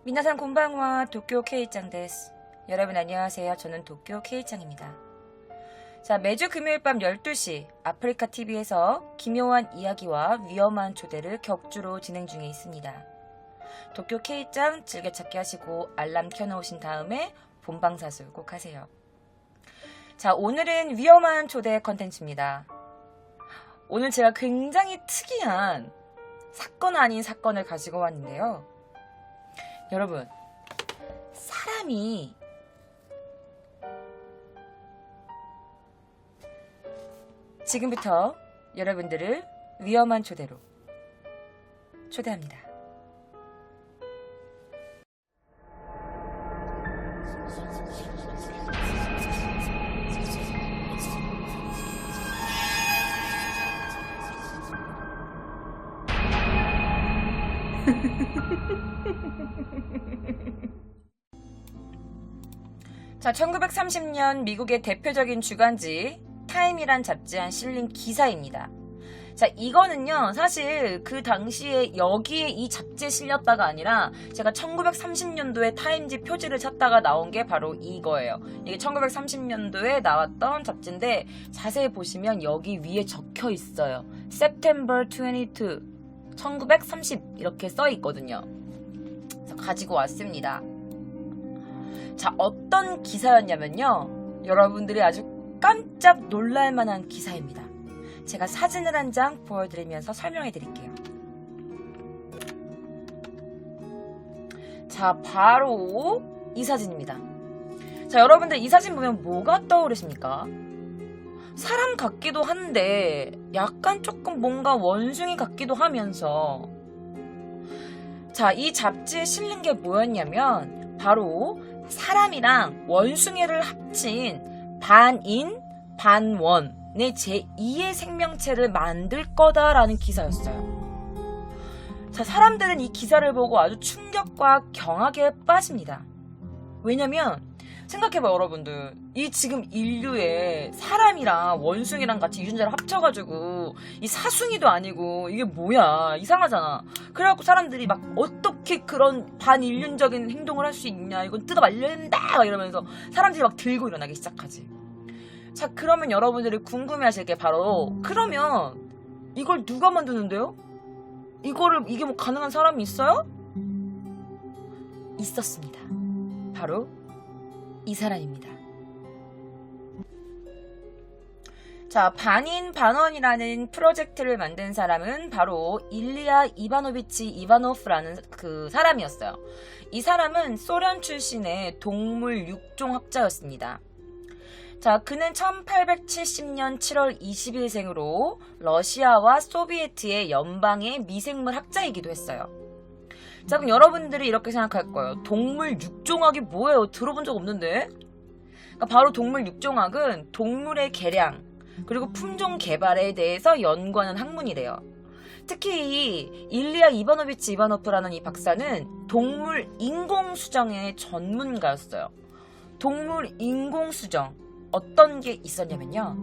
미나산 곤방와 도쿄 K짱 데스. 여러분 안녕하세요. 저는 도쿄 K짱입니다. 자, 매주 금요일 밤 12시 아프리카 TV에서 기묘한 이야기와 위험한 조대를 격주로 진행 중에 있습니다. 도쿄 K짱 즐겨찾기 하시고 알람 켜놓으신 다음에 본방사수 꼭 하세요. 자, 오늘은 위험한 조대 컨텐츠입니다. 오늘 제가 굉장히 특이한 사건 아닌 사건을 가지고 왔는데요. 여러분, 사람이 지금부터 여러분들을 위험한 조대로 초대합니다. 자, 1930년 미국의 대표적인 주간지 타임이란 잡지에 실린 기사입니다. 자, 이거는요, 사실 그 당시에 여기에 이 잡지에 실렸다가 아니라 제가 1930년도에 타임지 표지를 찾다가 나온 게 바로 이거예요. 이게 1930년도에 나왔던 잡지인데 자세히 보시면 여기 위에 적혀 있어요. September 22, 1930 이렇게 써 있거든요. 그래서 가지고 왔습니다. 자, 어떤 기사였냐면요, 여러분들이 아주 깜짝 놀랄만한 기사입니다. 제가 사진을 한 장 보여드리면서 설명해 드릴게요. 자, 바로 이 사진입니다. 자, 여러분들 이 사진 보면 뭐가 떠오르십니까? 사람 같기도 한데 약간 조금 뭔가 원숭이 같기도 하면서, 자, 이 잡지에 실린 게 뭐였냐면 바로 사람이랑 원숭이를 합친 반인 반원의 제2의 생명체를 만들 거다라는 기사였어요. 자, 사람들은 이 기사를 보고 아주 충격과 경악에 빠집니다. 왜냐면 생각해봐요, 여러분들. 이 지금 인류에 사람이랑 원숭이랑 같이 유전자를 합쳐가지고 이 사숭이도 아니고 이게 뭐야, 이상하잖아. 그래갖고 사람들이 막 어떻게 그런 반인륜적인 행동을 할 수 있냐, 이건 뜯어 말려야 된다 이러면서 사람들이 막 들고 일어나기 시작하지. 자, 그러면 여러분들이 궁금해하실 게 바로, 그러면 이걸 누가 만드는데요? 이게 뭐 가능한 사람이 있어요? 있었습니다. 바로 이 사람입니다. 자, 반인 반원이라는 프로젝트를 만든 사람은 바로 일리아 이바노비치 이바노프라는 그 사람이었어요. 이 사람은 소련 출신의 동물 육종학자였습니다. 자, 그는 1870년 7월 20일생으로 러시아와 소비에트의 연방의 미생물 학자이기도 했어요. 자, 그럼 여러분들이 이렇게 생각할 거예요. 동물 육종학이 뭐예요? 들어본 적 없는데? 그러니까 바로 동물 육종학은 동물의 개량 그리고 품종 개발에 대해서 연구하는 학문이래요. 특히 이 일리아 이바노비치 이바노프라는 이 박사는 동물 인공수정의 전문가였어요. 동물 인공수정, 어떤 게 있었냐면요,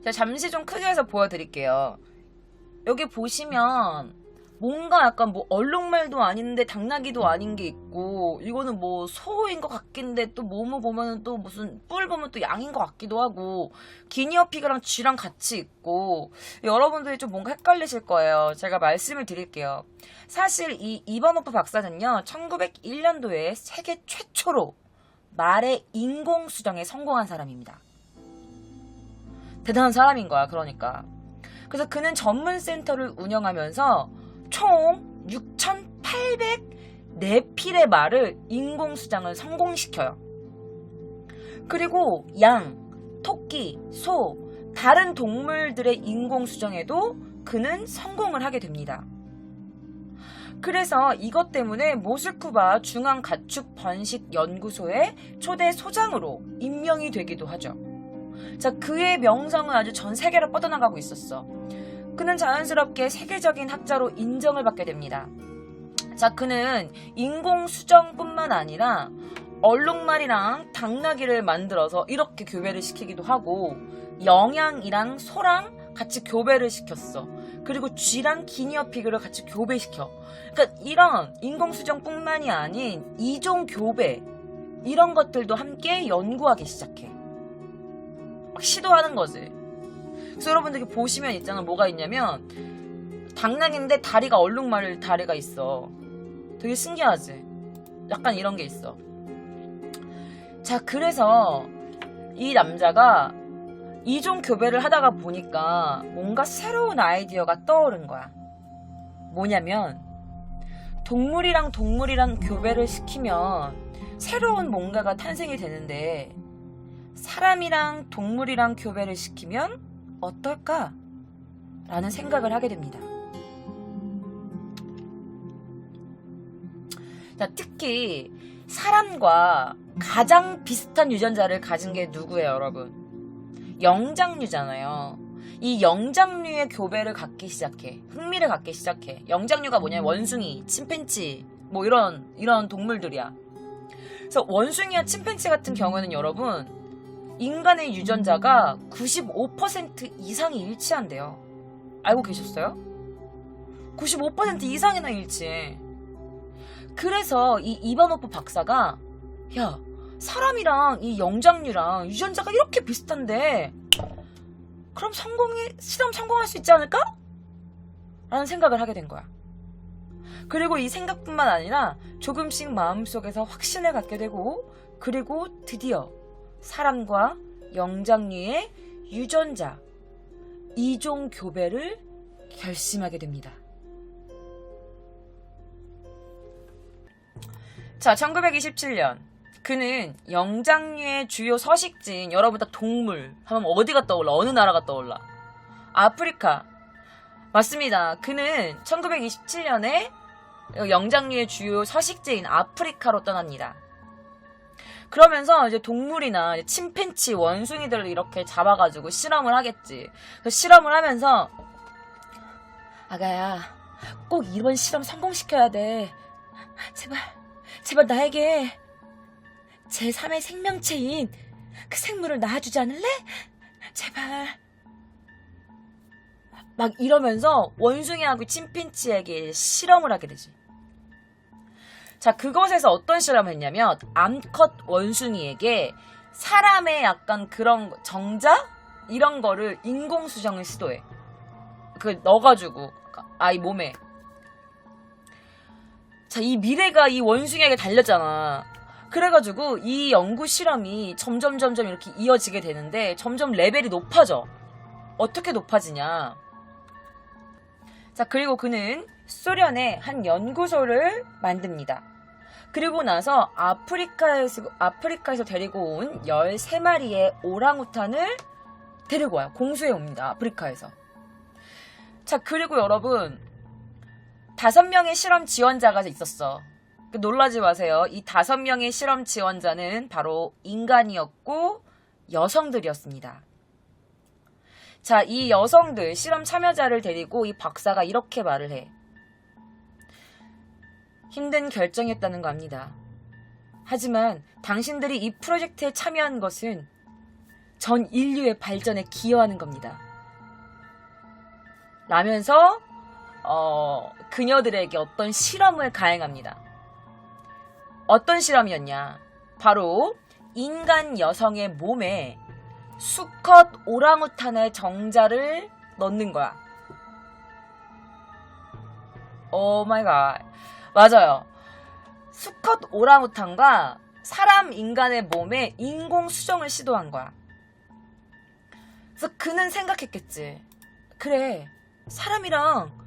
자, 잠시 좀 크게 해서 보여드릴게요. 여기 보시면 뭔가 약간 뭐 얼룩말도 아닌데 당나귀도 아닌 게 있고, 이거는 뭐 소인 것 같긴데 또 뭐뭐 보면은 또 무슨 뿔 보면 또 양인 것 같기도 하고, 기니어피그랑 쥐랑 같이 있고, 여러분들이 좀 뭔가 헷갈리실 거예요. 제가 말씀을 드릴게요. 사실 이 이바노프 박사는요, 1901년도에 세계 최초로 말의 인공수정에 성공한 사람입니다. 대단한 사람인 거야, 그러니까. 그래서 그는 전문센터를 운영하면서 총 6,804필의 말을 인공수정을 성공시켜요. 그리고 양, 토끼, 소, 다른 동물들의 인공수정에도 그는 성공을 하게 됩니다. 그래서 이것 때문에 모스크바 중앙가축번식연구소의 초대 소장으로 임명이 되기도 하죠. 자, 그의 명성은 아주 전 세계로 뻗어나가고 있었어. 그는 자연스럽게 세계적인 학자로 인정을 받게 됩니다. 자, 그는 인공수정뿐만 아니라 얼룩말이랑 당나귀를 만들어서 이렇게 교배를 시키기도 하고, 영양이랑 소랑 같이 교배를 시켰어. 그리고 쥐랑 기니어피그를 같이 교배시켜. 그러니까 이런 인공수정뿐만이 아닌 이종 교배 이런 것들도 함께 연구하기 시작해. 막 시도하는 거지. 그래서 여러분들이 보시면 있잖아. 뭐가 있냐면 당나귀인데 다리가 얼룩말 다리가 있어. 되게 신기하지. 약간 이런 게 있어. 자, 그래서 이 남자가 이종 교배를 하다가 보니까 뭔가 새로운 아이디어가 떠오른 거야. 뭐냐면 동물이랑 동물이랑 교배를 시키면 새로운 뭔가가 탄생이 되는데 사람이랑 동물이랑 교배를 시키면 어떨까? 라는 생각을 하게 됩니다. 자, 특히 사람과 가장 비슷한 유전자를 가진 게 누구예요, 여러분? 영장류잖아요. 이 영장류의 교배를 갖기 시작해. 흥미를 갖기 시작해. 영장류가 뭐냐면 원숭이, 침팬지, 뭐 이런 동물들이야. 그래서 원숭이와 침팬지 같은 경우에는 여러분, 인간의 유전자가 95% 이상이 일치한대요. 알고 계셨어요? 95% 이상이나 일치해. 그래서 이 이바노프 박사가 야, 사람이랑 이 영장류랑 유전자가 이렇게 비슷한데 그럼 실험 성공할 수 있지 않을까? 라는 생각을 하게 된 거야. 그리고 이 생각뿐만 아니라 조금씩 마음속에서 확신을 갖게 되고 그리고 드디어 사람과 영장류의 유전자 이종 교배를 결심하게 됩니다. 자, 1927년 그는 영장류의 주요 서식지인 여러분 다 동물 하면 어디가 떠올라? 어느 나라가 떠올라? 아프리카. 맞습니다. 그는 1927년에 영장류의 주요 서식지인 아프리카로 떠납니다. 그러면서 이제 동물이나 침팬치, 원숭이들을 이렇게 잡아가지고 실험을 하겠지. 그 실험을 하면서 아가야, 꼭 이번 실험 성공시켜야 돼. 제발 나에게 제3의 생명체인 그 생물을 낳아주지 않을래? 제발. 막 이러면서 원숭이하고 침팬지에게 실험을 하게 되지. 자, 그것에서 어떤 실험을 했냐면 암컷 원숭이에게 사람의 약간 그런 정자? 이런 거를 인공수정을 시도해. 넣어가지고 아이 몸에. 자, 이 미래가 이 원숭이에게 달렸잖아. 그래가지고 이 연구 실험이 점점 이렇게 이어지게 되는데 점점 레벨이 높아져. 어떻게 높아지냐. 자, 그리고 그는 소련의 한 연구소를 만듭니다. 그리고 나서 아프리카에서 데리고 온 13마리의 오랑우탄을 데리고 와요. 공수해 옵니다. 아프리카에서. 자, 그리고 여러분 5명의 실험 지원자가 있었어. 놀라지 마세요. 이 5명의 실험 지원자는 바로 인간이었고 여성들이었습니다. 자, 이 여성들 실험 참여자를 데리고 이 박사가 이렇게 말을 해. 힘든 결정이었다는 거 압니다. 하지만 당신들이 이 프로젝트에 참여한 것은 전 인류의 발전에 기여하는 겁니다. 라면서 그녀들에게 어떤 실험을 가행합니다. 어떤 실험이었냐? 바로 인간 여성의 몸에 수컷 오랑우탄의 정자를 넣는 거야. 오 마이 갓. 맞아요. 수컷 오랑우탄과 사람 인간의 몸에 인공 수정을 시도한 거야. 그래서 그는 생각했겠지. 그래, 사람이랑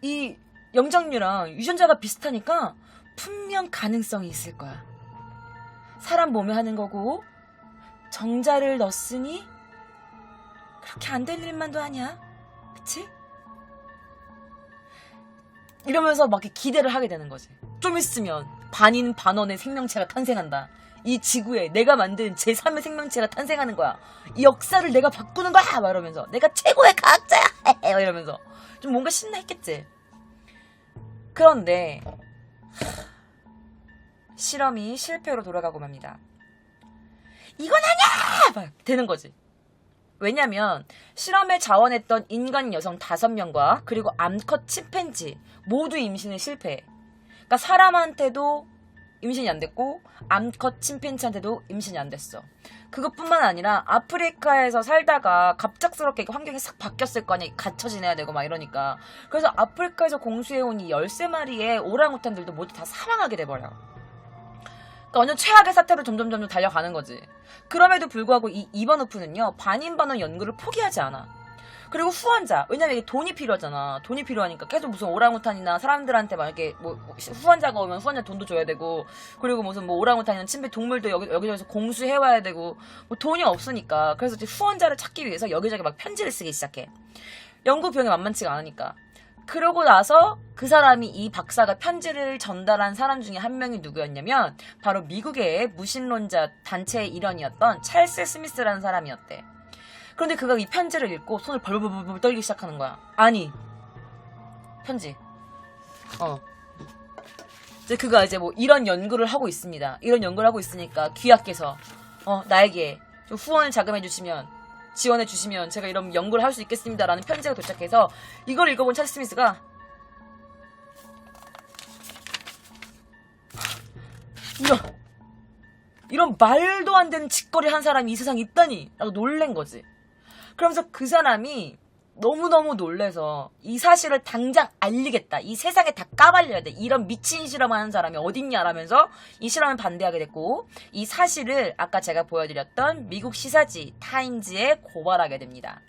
이 영장류랑 유전자가 비슷하니까 분명 가능성이 있을 거야. 사람 몸에 하는 거고 정자를 넣었으니 그렇게 안 될 일만도 아니야. 그치? 이러면서 막 이렇게 기대를 하게 되는 거지. 좀 있으면 반인 반원의 생명체가 탄생한다. 이 지구에 내가 만든 제3의 생명체가 탄생하는 거야. 이 역사를 내가 바꾸는 거야. 막 이러면서 내가 최고의 과학자야. 막 이러면서 좀 뭔가 신나했겠지. 그런데 실험이 실패로 돌아가고 맙니다. 이건 아니야! 막 되는 거지. 왜냐면 실험에 자원했던 인간 여성 5명과 그리고 암컷 침팬지 모두 임신에 실패해. 그러니까 사람한테도 임신이 안 됐고 암컷 침팬지한테도 임신이 안 됐어. 그것뿐만 아니라 아프리카에서 살다가 갑작스럽게 환경이 싹 바뀌었을 거 아니야. 갇혀 지내야 되고 막 이러니까. 그래서 아프리카에서 공수해온 이 13마리의 오랑우탄들도 모두 다 사망하게 돼버려. 그러니까 완전 최악의 사태로 점점 달려가는 거지. 그럼에도 불구하고 이 이바노프는요, 반인반원 연구를 포기하지 않아. 그리고 후원자, 왜냐면 이게 돈이 필요하잖아. 돈이 필요하니까 계속 무슨 오랑우탄이나 사람들한테 막 이렇게 뭐 후원자가 오면 후원자 돈도 줘야 되고, 그리고 무슨 뭐 오랑우탄이나 침배 동물도 여기저기서 공수해와야 되고, 뭐 돈이 없으니까. 그래서 이제 후원자를 찾기 위해서 여기저기 막 편지를 쓰기 시작해. 연구 비용이 만만치가 않으니까. 그러고 나서 그 사람이, 이 박사가 편지를 전달한 사람 중에 한 명이 누구였냐면 바로 미국의 무신론자 단체의 일원이었던 찰스 스미스라는 사람이었대. 그런데 그가 이 편지를 읽고 손을 벌벌벌 떨기 시작하는 거야. 아니, 편지. 이제 그가 이제 뭐 이런 연구를 하고 있습니다. 이런 연구를 하고 있으니까 귀하께서 나에게 좀 후원을 자금해 주시면, 지원해 주시면 제가 이런 연구를 할 수 있겠습니다라는 편지가 도착해서 이걸 읽어본 찰스 스미스가 이런 말도 안 되는 짓거리 한 사람이 이 세상에 있다니 라고 놀란 거지. 그러면서 그 사람이 너무너무 놀래서 이 사실을 당장 알리겠다. 이 세상에 다 까발려야 돼. 이런 미친 실험하는 사람이 어딨냐라면서 이 실험을 반대하게 됐고, 이 사실을 아까 제가 보여드렸던 미국 시사지 타임즈에 고발하게 됩니다.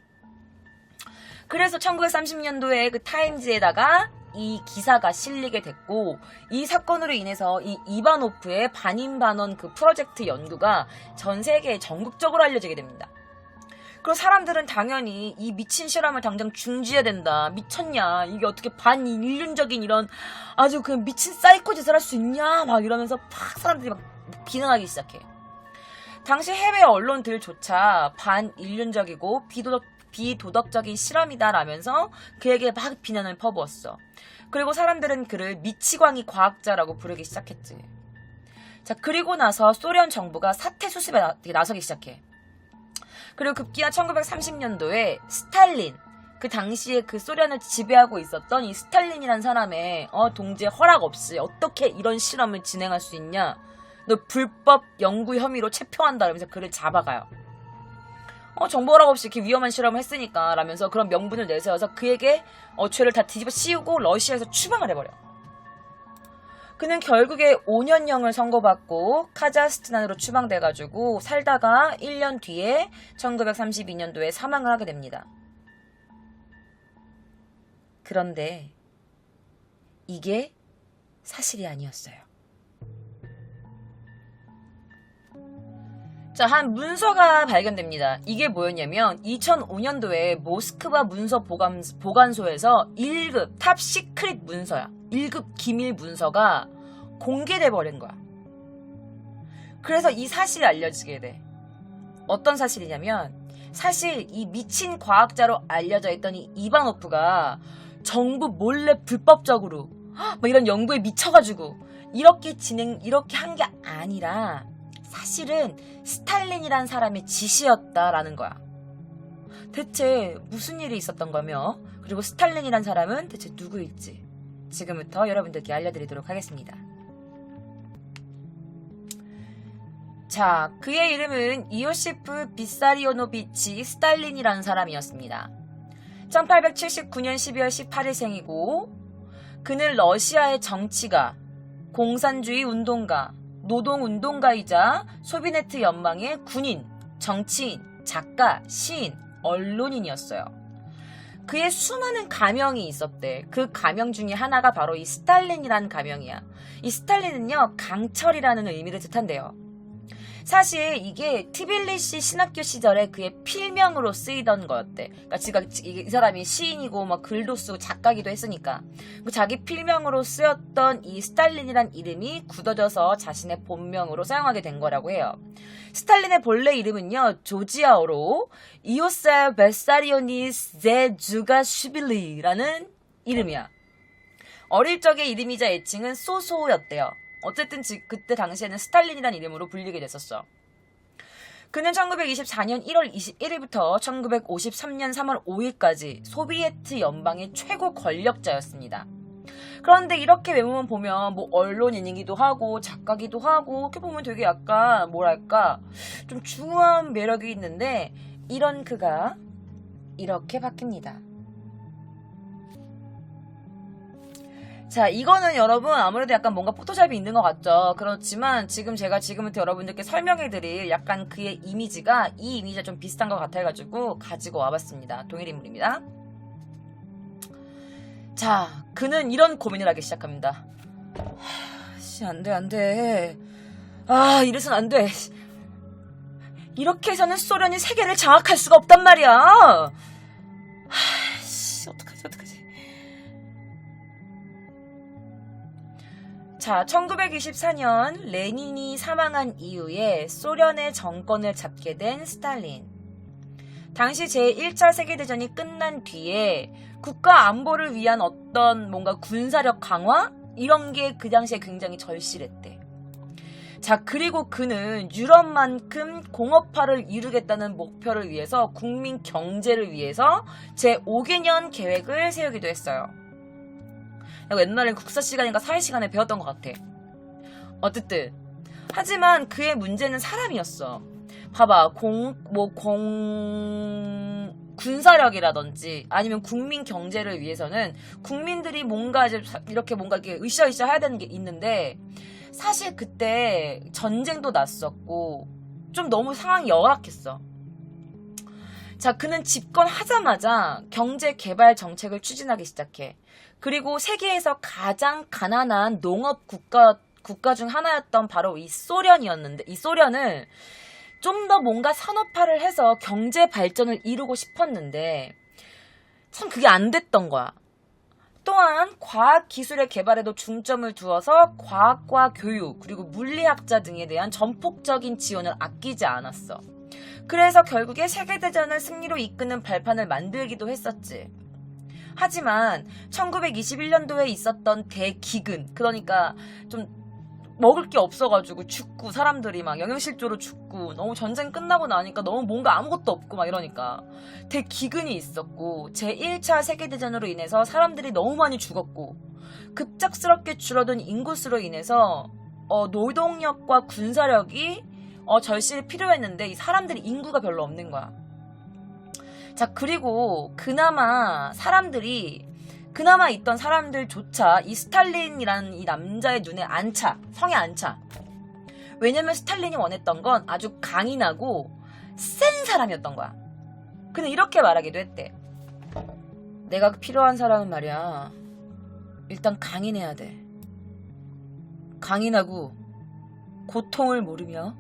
그래서 1930년도에 그 타임즈에다가 이 기사가 실리게 됐고, 이 사건으로 인해서 이 이바노프의 반인반원 그 프로젝트 연구가 전 세계에 전국적으로 알려지게 됩니다. 그리고 사람들은 당연히 이 미친 실험을 당장 중지해야 된다. 미쳤냐. 이게 어떻게 반인륜적인 이런 아주 그 미친 사이코 짓을 할 수 있냐. 막 이러면서 팍 사람들이 막 비난하기 시작해. 당시 해외 언론들조차 반인륜적이고 비도덕적인 실험이다라면서 그에게 막 비난을 퍼부었어. 그리고 사람들은 그를 미치광이 과학자라고 부르기 시작했지. 자, 그리고 나서 소련 정부가 사태 수습에 나서기 시작해. 그리고 급기야 1930년도에 스탈린, 그 당시에 그 소련을 지배하고 있었던 이 스탈린이라는 사람의 동지의 허락 없이 어떻게 이런 실험을 진행할 수 있냐, 너 불법 연구 혐의로 체포한다 라면서 그를 잡아가요. 정보 허락 없이 이렇게 위험한 실험을 했으니까 라면서 그런 명분을 내세워서 그에게 죄를 다 뒤집어 씌우고 러시아에서 추방을 해버려. 그는 결국에 5년형을 선고받고 카자흐스탄으로 추방돼가지고 살다가 1년 뒤에 1932년도에 사망을 하게 됩니다. 그런데 이게 사실이 아니었어요. 자, 한 문서가 발견됩니다. 이게 뭐였냐면 2005년도에 모스크바 문서 보관소에서 1급 탑 시크릿 문서야. 1급 기밀 문서가 공개돼 버린 거야. 그래서 이 사실이 알려지게 돼. 어떤 사실이냐면, 사실 이 미친 과학자로 알려져 있던 이 이바노프가 정부 몰래 불법적으로 뭐 이런 연구에 미쳐가지고 이렇게 한 게 아니라 사실은 스탈린이란 사람의 지시였다라는 거야. 대체 무슨 일이 있었던 거며, 그리고 스탈린이란 사람은 대체 누구일지 지금부터 여러분들께 알려드리도록 하겠습니다. 자, 그의 이름은 이오시프 비사리오노비치 스탈린이라는 사람이었습니다. 1879년 12월 18일생이고, 그는 러시아의 정치가, 공산주의 운동가, 노동운동가이자 소비네트 연방의 군인, 정치인, 작가, 시인, 언론인이었어요. 그의 수많은 가명이 있었대. 그 가명 중에 하나가 바로 이 스탈린이라는 가명이야. 이 스탈린은요, 강철이라는 의미를 뜻한대요. 사실 이게 티빌리시 신학교 시절에 그의 필명으로 쓰이던 거였대. 그러니까 이 사람이 시인이고 막 글도 쓰고 작가기도 했으니까 자기 필명으로 쓰였던 이 스탈린이란 이름이 굳어져서 자신의 본명으로 사용하게 된 거라고 해요. 스탈린의 본래 이름은요, 조지아어로 이오셀 베사리오니스 제주가슈빌리라는 이름이야. 어릴 적의 이름이자 애칭은 소소였대요. 어쨌든 그때 당시에는 스탈린이라는 이름으로 불리게 됐었어. 그는 1924년 1월 21일부터 1953년 3월 5일까지 소비에트 연방의 최고 권력자였습니다. 그런데 이렇게 외모만 보면 뭐 언론인이기도 하고 작가기도 하고 이렇게 보면 되게 약간 뭐랄까 좀 중후한 매력이 있는데 이런 그가 이렇게 바뀝니다. 자, 이거는 여러분 아무래도 약간 뭔가 포토샵이 있는 것 같죠. 그렇지만 제가 지금부터 여러분들께 설명해드릴 약간 그의 이미지가 이 이미지가 좀 비슷한 것 같아가지고 가지고 와봤습니다. 동일 인물입니다. 자, 그는 이런 고민을 하기 시작합니다. 안돼. 이래선 안돼. 이렇게 해서는 소련이 세계를 장악할 수가 없단 말이야. 어떡하지. 자, 1924년 레닌이 사망한 이후에 소련의 정권을 잡게 된 스탈린. 당시 제1차 세계대전이 끝난 뒤에 국가 안보를 위한 어떤 뭔가 군사력 강화? 이런 게 그 당시에 굉장히 절실했대. 자, 그리고 그는 유럽만큼 공업화를 이루겠다는 목표를 위해서 국민 경제를 위해서 제5개년 계획을 세우기도 했어요. 옛날에 국사 시간인가 사회 시간에 배웠던 것 같아. 어쨌든 하지만 그의 문제는 사람이었어. 봐봐, 군사력이라든지 아니면 국민 경제를 위해서는 국민들이 뭔가 이렇게 으쌰으쌰 해야 되는 게 있는데 사실 그때 전쟁도 났었고 좀 너무 상황이 열악했어. 자, 그는 집권하자마자 경제 개발 정책을 추진하기 시작해. 그리고 세계에서 가장 가난한 농업 국가 중 하나였던 바로 이 소련이었는데 이 소련을 좀 더 뭔가 산업화를 해서 경제 발전을 이루고 싶었는데 참 그게 안 됐던 거야. 또한 과학 기술의 개발에도 중점을 두어서 과학과 교육 그리고 물리학자 등에 대한 전폭적인 지원을 아끼지 않았어. 그래서 결국에 세계대전을 승리로 이끄는 발판을 만들기도 했었지. 하지만 1921년도에 있었던 대기근, 그러니까 좀 먹을 게 없어가지고 죽고 사람들이 막 영양실조로 죽고 너무 전쟁 끝나고 나니까 너무 뭔가 아무것도 없고 막 이러니까 대기근이 있었고 제1차 세계대전으로 인해서 사람들이 너무 많이 죽었고 급작스럽게 줄어든 인구수로 인해서 노동력과 군사력이 절실히 필요했는데 이 사람들이 인구가 별로 없는 거야. 자, 그리고 그나마 있던 사람들조차 이 스탈린이라는 이 남자의 눈에 성에 안 차. 왜냐면 스탈린이 원했던 건 아주 강인하고 센 사람이었던 거야. 그는 이렇게 말하기도 했대. 내가 필요한 사람은 말이야, 일단 강인해야 돼. 강인하고 고통을 모르며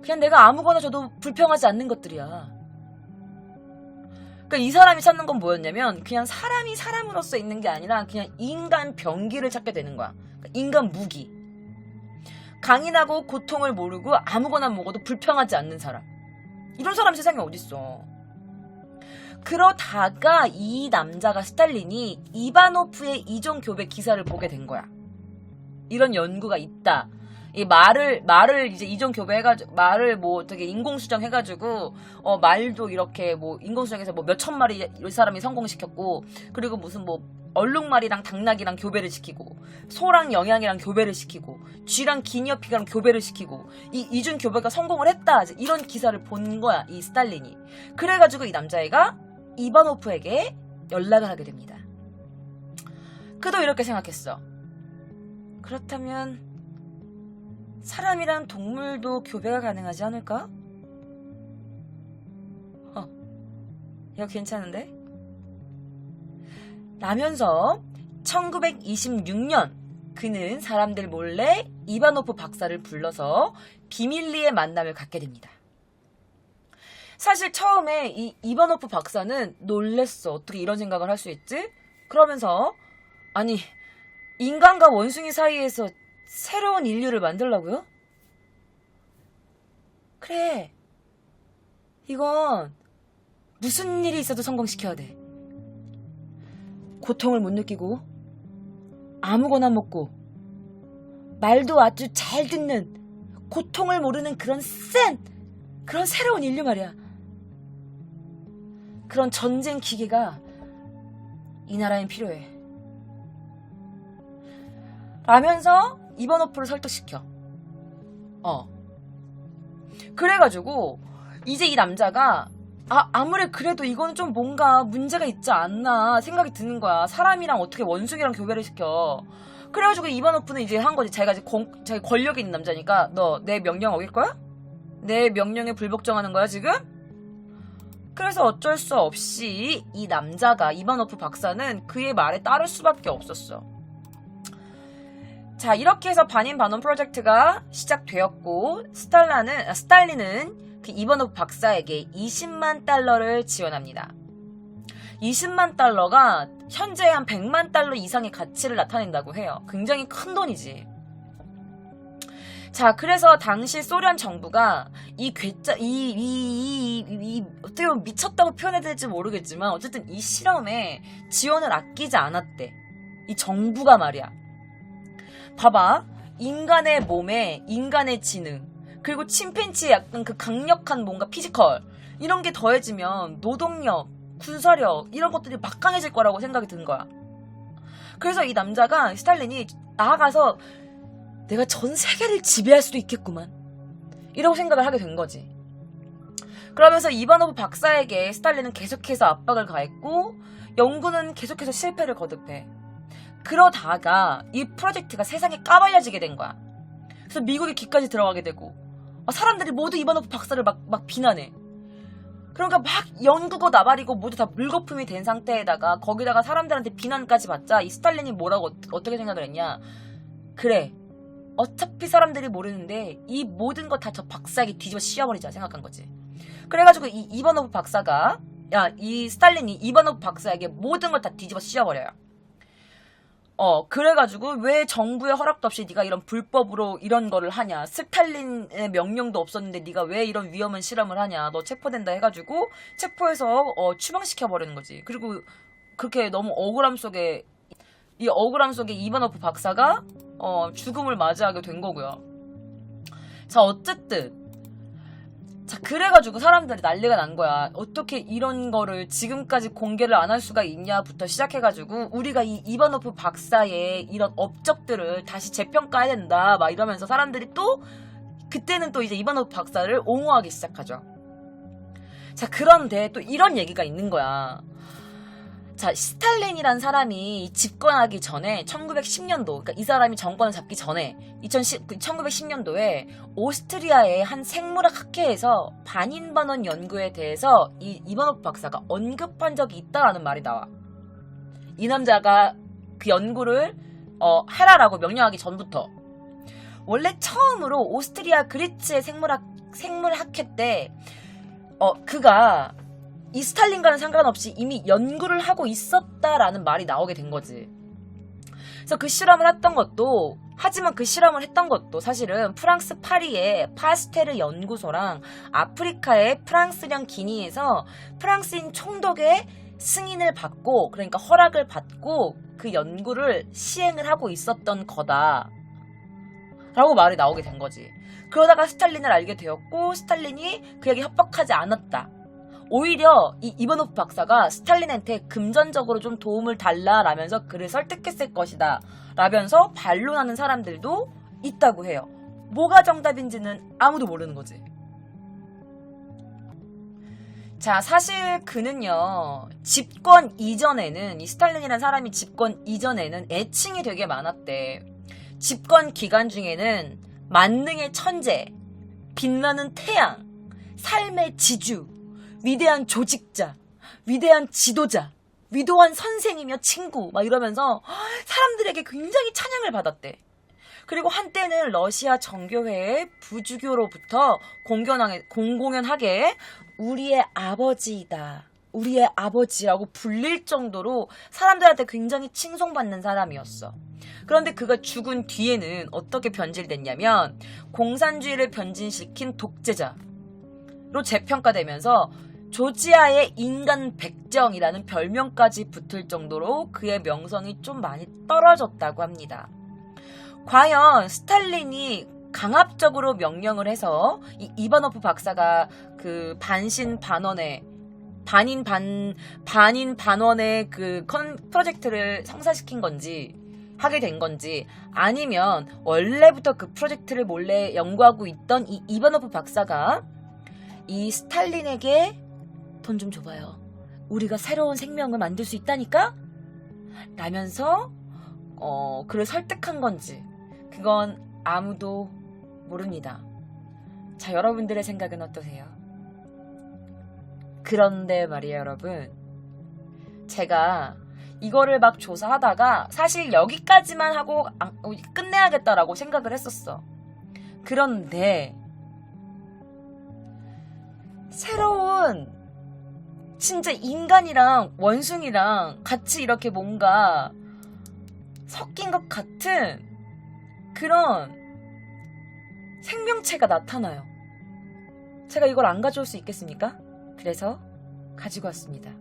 그냥 내가 아무거나 줘도 불평하지 않는 것들이야. 그러니까 이 사람이 찾는 건 뭐였냐면 그냥 사람이 사람으로서 있는 게 아니라 그냥 인간 병기를 찾게 되는 거야. 그러니까 인간 무기. 강인하고 고통을 모르고 아무거나 먹어도 불평하지 않는 사람. 이런 사람 세상에 어딨어. 그러다가 이 남자가 스탈린이 이바노프의 이종교배 기사를 보게 된 거야. 이런 연구가 있다. 이 말을 이제 이종 교배해가지고 말을 뭐 되게 인공수정 해가지고 말도 이렇게 뭐 인공수정해서 뭐 몇천 마리 이 사람이 성공시켰고 그리고 무슨 뭐 얼룩말이랑 당나귀랑 교배를 시키고 소랑 영양이랑 교배를 시키고 쥐랑 기니어피그랑 교배를 시키고 이 이중 교배가 성공을 했다. 이런 기사를 본 거야, 이 스탈린이. 그래가지고 이 남자애가 이바노프에게 연락을 하게 됩니다. 그도 이렇게 생각했어. 그렇다면 사람이랑 동물도 교배가 가능하지 않을까? 이거 괜찮은데? 라면서 1926년 그는 사람들 몰래 이바노프 박사를 불러서 비밀리에 만남을 갖게 됩니다. 사실 처음에 이 이바노프 박사는 놀랬어. 어떻게 이런 생각을 할 수 있지? 그러면서 아니, 인간과 원숭이 사이에서 새로운 인류를 만들라고요? 그래, 이건 무슨 일이 있어도 성공시켜야 돼. 고통을 못 느끼고 아무거나 먹고 말도 아주 잘 듣는 고통을 모르는 그런 센 그런 새로운 인류 말이야. 그런 전쟁 기계가 이 나라엔 필요해. 라면서 이바노프를 설득시켜. 그래가지고 이제 이 남자가 아무리 그래도 이거는 좀 뭔가 문제가 있지 않나 생각이 드는 거야. 사람이랑 어떻게 원숭이랑 교배를 시켜. 그래가지고 이바노프는 이제 한 거지. 자기가 자기 권력이 있는 남자니까 너 내 명령 어길 거야? 내 명령에 불복종하는 거야 지금? 그래서 어쩔 수 없이 이 남자가 이바노프 박사는 그의 말에 따를 수밖에 없었어. 자, 이렇게 해서 반인 반원 프로젝트가 시작되었고 스탈린은 그 이바노프 박사에게 20만 달러를 지원합니다. 20만 달러가 현재 한 100만 달러 이상의 가치를 나타낸다고 해요. 굉장히 큰 돈이지. 자, 그래서 당시 소련 정부가 어떻게 보면 미쳤다고 표현해야 될지 모르겠지만 어쨌든 이 실험에 지원을 아끼지 않았대. 이 정부가 말이야. 봐봐. 인간의 몸에 인간의 지능, 그리고 침팬지의 약간 그 강력한 뭔가 피지컬, 이런 게 더해지면 노동력, 군사력, 이런 것들이 막강해질 거라고 생각이 든 거야. 그래서 이 남자가, 스탈린이 나아가서 내가 전 세계를 지배할 수도 있겠구만, 이라고 생각을 하게 된 거지. 그러면서 이바노프 박사에게 스탈린은 계속해서 압박을 가했고 연구는 계속해서 실패를 거듭해. 그러다가 이 프로젝트가 세상에 까발려지게 된 거야. 그래서 미국이 귀까지 들어가게 되고 사람들이 모두 이바노프 박사를 막 비난해. 그러니까 막 연구고 나발이고 모두 다 물거품이 된 상태에다가 거기다가 사람들한테 비난까지 받자 이 스탈린이 뭐라고 어떻게 생각을 했냐. 그래, 어차피 사람들이 모르는데 이 모든 거 다 저 박사에게 뒤집어 씌워버리자 생각한 거지. 그래가지고 이 이바노프 박사가, 이 스탈린이 이바노프 박사에게 모든 걸 다 뒤집어 씌워버려요. 그래가지고 왜 정부의 허락도 없이 네가 이런 불법으로 이런 거를 하냐, 스탈린의 명령도 없었는데 네가 왜 이런 위험한 실험을 하냐, 너 체포된다 해가지고 체포해서 추방시켜버리는 거지. 그리고 그렇게 너무 억울함 속에 이바노프 박사가 죽음을 맞이하게 된 거고요. 자, 어쨌든 자, 그래가지고 사람들이 난리가 난 거야. 어떻게 이런 거를 지금까지 공개를 안 할 수가 있냐부터 시작해가지고 우리가 이 이바노프 박사의 이런 업적들을 다시 재평가해야 된다 막 이러면서 사람들이 또 그때는 또 이제 이바노프 박사를 옹호하기 시작하죠. 자, 그런데 또 이런 얘기가 있는 거야. 자, 스탈린이란 사람이 집권하기 전에 1910년도, 그러니까 이 사람이 정권을 잡기 전에 1910년도에 오스트리아의 한 생물학 학회에서 반인반원 연구에 대해서 이 이바노프 박사가 언급한 적이 있다라는 말이 나와. 이 남자가 그 연구를 하라라고 명령하기 전부터. 원래 처음으로 오스트리아 그리츠의 생물학회 때 그가 이 스탈린과는 상관없이 이미 연구를 하고 있었다라는 말이 나오게 된 거지. 그래서 그 실험을 했던 것도, 하지만 그 실험을 했던 것도 사실은 프랑스 파리의 파스테르 연구소랑 아프리카의 프랑스령 기니에서 프랑스인 총독의 승인을 받고, 그러니까 허락을 받고 그 연구를 시행을 하고 있었던 거다 라고 말이 나오게 된 거지. 그러다가 스탈린을 알게 되었고 스탈린이 그에게 협박하지 않았다. 오히려 이 이바노프 박사가 스탈린한테 금전적으로 좀 도움을 달라라면서 그를 설득했을 것이다 라면서 반론하는 사람들도 있다고 해요. 뭐가 정답인지는 아무도 모르는 거지. 자, 사실 그는요, 집권 이전에는, 이 스탈린이라는 사람이 집권 이전에는 애칭이 되게 많았대. 집권 기간 중에는 만능의 천재, 빛나는 태양, 삶의 지주, 위대한 조직자, 위대한 지도자, 위대한 선생이며 친구 막 이러면서 사람들에게 굉장히 찬양을 받았대. 그리고 한때는 러시아 정교회의 부주교로부터 공공연하게 우리의 아버지이다, 우리의 아버지라고 불릴 정도로 사람들한테 굉장히 칭송받는 사람이었어. 그런데 그가 죽은 뒤에는 어떻게 변질됐냐면 공산주의를 변진시킨 독재자로 재평가되면서 조지아의 인간 백정이라는 별명까지 붙을 정도로 그의 명성이 좀 많이 떨어졌다고 합니다. 과연 스탈린이 강압적으로 명령을 해서 이 이바노프 박사가 그 반신 반원의 반인 반원의 그 프로젝트를 성사시킨 건지 하게 된 건지, 아니면 원래부터 그 프로젝트를 몰래 연구하고 있던 이 이바노프 박사가 이 스탈린에게 돈 좀 줘봐요, 우리가 새로운 생명을 만들 수 있다니까? 라면서 그를 설득한 건지, 그건 아무도 모릅니다. 자, 여러분들의 생각은 어떠세요? 그런데 말이에요, 여러분. 제가 이거를 막 조사하다가 사실 여기까지만 하고 끝내야겠다라고 생각을 했었어. 그런데 새로운 진짜 인간이랑 원숭이랑 같이 이렇게 뭔가 섞인 것 같은 그런 생명체가 나타나요. 제가 이걸 안 가져올 수 있겠습니까? 그래서 가지고 왔습니다.